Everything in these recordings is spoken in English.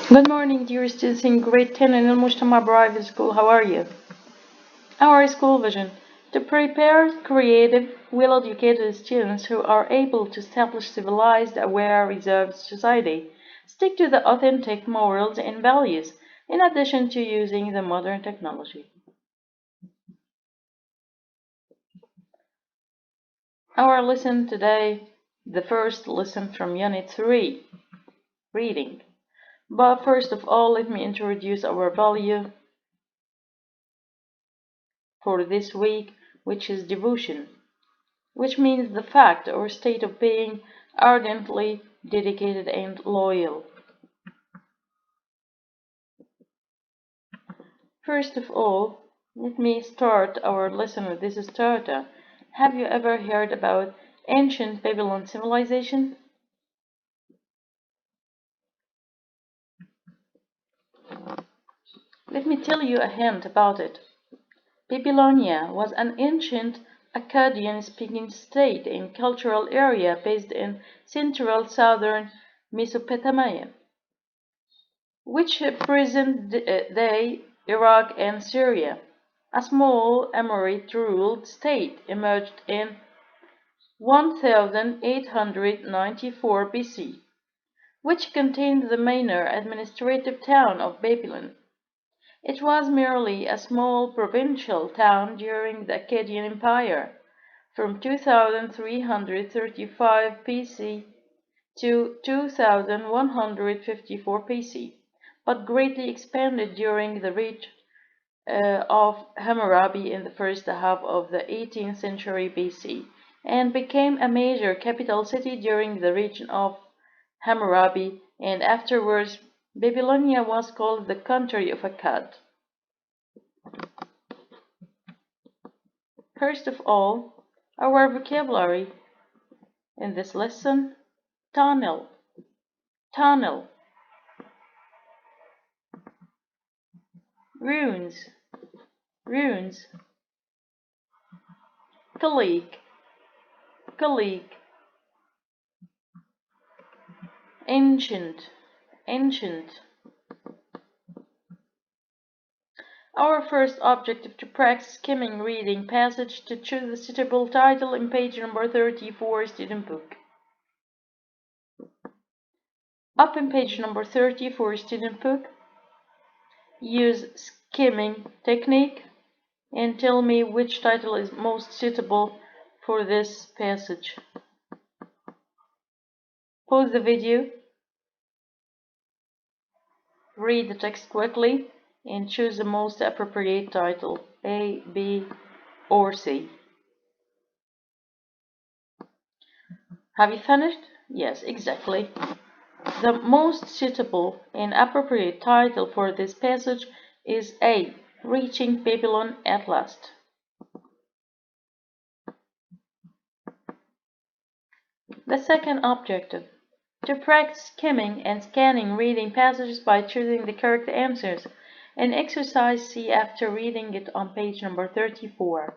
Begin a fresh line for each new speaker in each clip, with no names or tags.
Good morning, dear students in grade 10 in Al-Mujtama Private School. How are you? Our school vision: to prepare creative, well-educated students who are able to establish civilized, aware, reserved society, stick to the authentic morals and values, in addition to using the modern technology. Our lesson today, the first lesson from Unit 3, reading. But first of all, let me introduce our value for this week, which is devotion, which means the fact or state of being ardently dedicated and loyal. First of all, let me start our lesson with this starter. Have you ever heard about ancient Babylon civilization? Let me tell you a hint about it. Babylonia was an ancient Akkadian-speaking state and cultural area based in central southern Mesopotamia, which present-day Iraq and Syria. A small Amorite-ruled state emerged in 1894 BC, which contained the minor administrative town of Babylon. It was merely a small provincial town during the Akkadian Empire, from 2335 BC to 2154 BC, but greatly expanded during the reign of Hammurabi in the first half of the 18th century BC, and became a major capital city during the reign of Hammurabi, and afterwards Babylonia was called the country of Akkad. First of all, our vocabulary in this lesson: tunnel, tunnel, ruins, ruins, colleague, colleague, ancient, ancient. Our first objective: to practice skimming reading passage. To choose a suitable title in page number 34 student book. Up in page number 34 student book, use skimming technique and tell me which title is most suitable for this passage. Pause the video, read the text quickly, and choose the most appropriate title, A, B, or C. Have you finished? Yes, exactly. The most suitable and appropriate title for this passage is A, Reaching Babylon at Last. The second objective: to practice skimming and scanning reading passages by choosing the correct answers in exercise C after reading it on page number 34.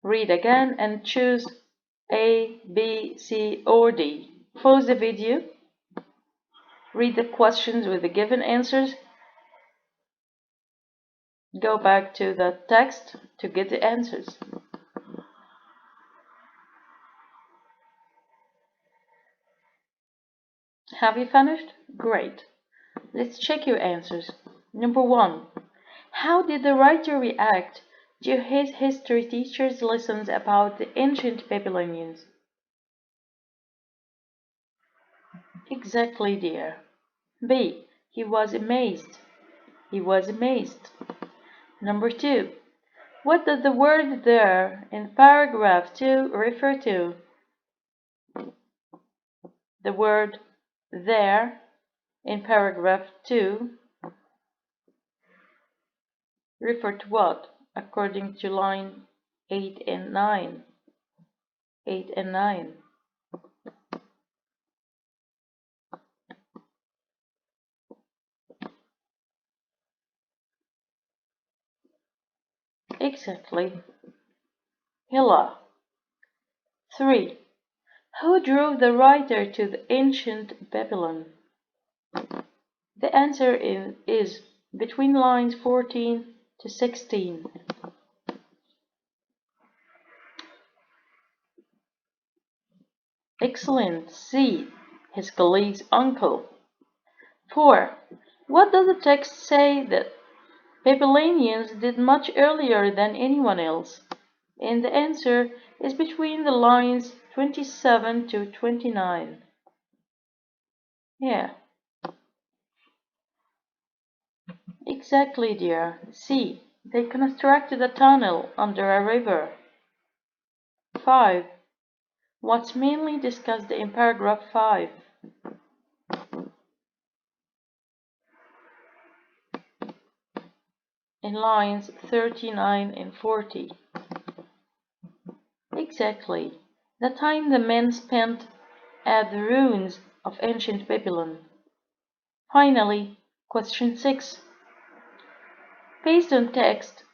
Read again and choose A, B, C, or D. Pause the video, read the questions with the given answers, go back to the text to get the answers. Have you finished? Great. Let's check your answers. Number 1. How did the writer react to his history teacher's lessons about the ancient Babylonians? Exactly, dear. B. He was amazed. He was amazed. Number 2. What does the word there in paragraph 2 refer to? The word there in paragraph 2 refer to what, according to line 8 and 9? 8 and 9. Exactly. Hilla. 3. Who drove the writer to the ancient Babylon? The answer is between lines 14 to 16. Excellent. C. His colleague's uncle. 4. What does the text say that Babylonians did much earlier than anyone else? And the answer is between the lines 27 to 29. Yeah, exactly, dear. C. They constructed a tunnel under a river. 5. What's mainly discussed in paragraph 5? In lines 39 and 40. Exactly. The time the men spent at the ruins of ancient Babylon. Finally, question 6. Based on text,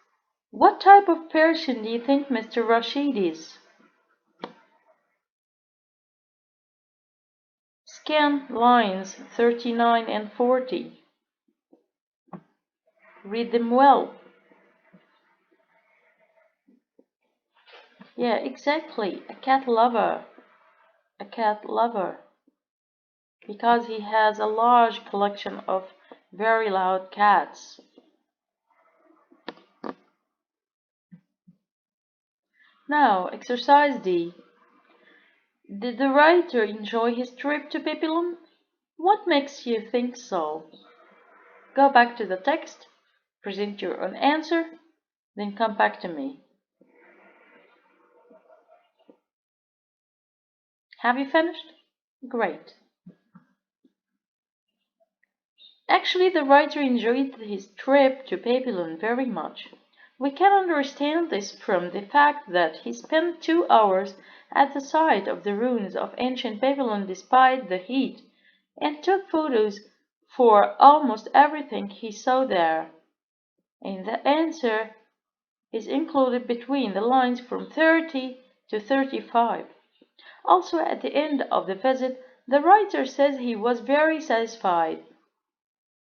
what type of Persian do you think Mr. Rashid is? Scan lines 39 and 40. Read them well. Yeah, exactly. A cat lover. A cat lover. Because he has a large collection of very loud cats. Now, exercise D. Did the writer enjoy his trip to Babylon? What makes you think so? Go back to the text, present your own answer, then come back to me. Have you finished? Great. Actually, the writer enjoyed his trip to Babylon very much. We can understand this from the fact that he spent 2 hours at the site of the ruins of ancient Babylon despite the heat, and took photos for almost everything he saw there. And the answer is included between the lines from 30 to 35. Also, at the end of the visit, the writer says he was very satisfied,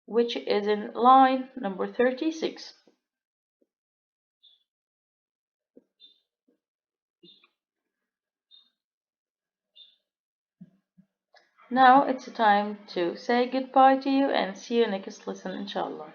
which is in line number 36. Now it's time to say goodbye to you and see you next lesson, inshallah.